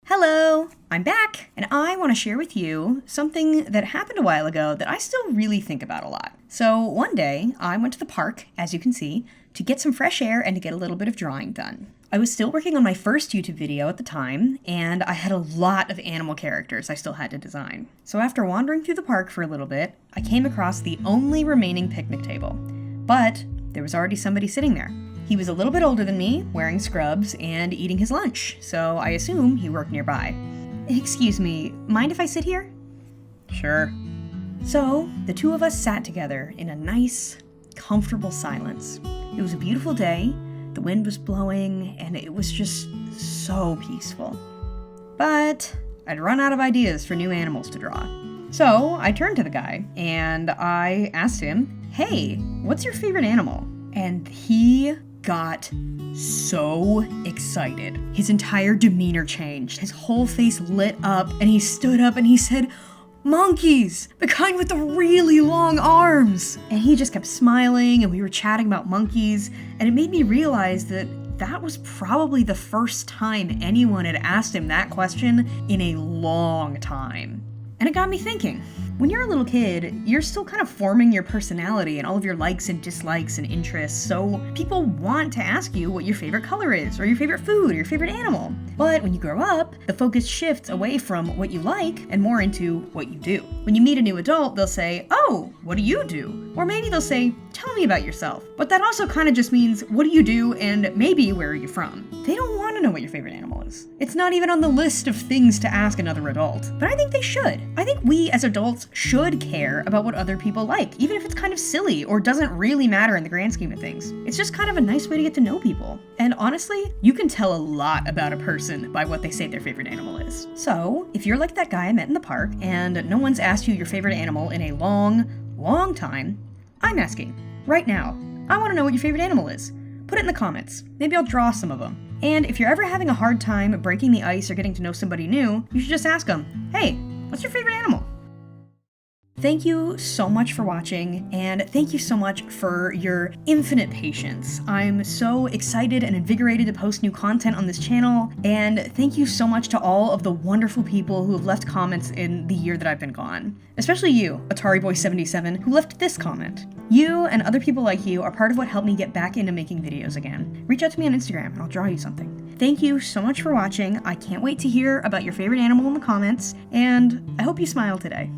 Hello, I'm back, and I want to share with you something that happened a while ago that I still really think about a lot. So one day, I went to the park, as you can see, to get some fresh air and to get a little bit of drawing done. I was still working on my first YouTube video at the time, and I had a lot of animal characters I still had to design. So after wandering through the park for a little bit, I came across the only remaining picnic table. But there was already somebody sitting there. He was a little bit older than me, wearing scrubs, and eating his lunch, so I assume he worked nearby. Excuse me, mind if I sit here? Sure. So, the two of us sat together in a nice, comfortable silence. It was a beautiful day, the wind was blowing, and it was just so peaceful. But I'd run out of ideas for new animals to draw. So, I turned to the guy, and I asked him, "Hey, what's your favorite animal?" And he got so excited. His entire demeanor changed. His whole face lit up, and he stood up and he said, "Monkeys! The kind with the really long arms!" And he just kept smiling, and we were chatting about monkeys, and it made me realize that that was probably the first time anyone had asked him that question in a long time. And it got me thinking. When you're a little kid, you're still kind of forming your personality and all of your likes and dislikes and interests, so people want to ask you what your favorite color is, or your favorite food, or your favorite animal. But when you grow up, the focus shifts away from what you like and more into what you do. When you meet a new adult, they'll say, "Oh, what do you do?" Or maybe they'll say, "Tell me about yourself." But that also kind of just means, what do you do, and maybe where are you from? They don't want to know what your favorite animal is. It's not even on the list of things to ask another adult. But I think they should. I think we as adults should care about what other people like, even if it's kind of silly or doesn't really matter in the grand scheme of things. It's just kind of a nice way to get to know people. And honestly, you can tell a lot about a person by what they say their favorite animal is. So, if you're like that guy I met in the park and no one's asked you your favorite animal in a long time, I'm asking, right now. I want to know what your favorite animal is. Put it in the comments. Maybe I'll draw some of them. And if you're ever having a hard time breaking the ice or getting to know somebody new, you should just ask them, "Hey, what's your favorite animal?" Thank you so much for watching, and thank you so much for your infinite patience. I'm so excited and invigorated to post new content on this channel, and thank you so much to all of the wonderful people who have left comments in the year that I've been gone. Especially you, AtariBoy77, who left this comment. You and other people like you are part of what helped me get back into making videos again. Reach out to me on Instagram and I'll draw you something. Thank you so much for watching. I can't wait to hear about your favorite animal in the comments, and I hope you smile today.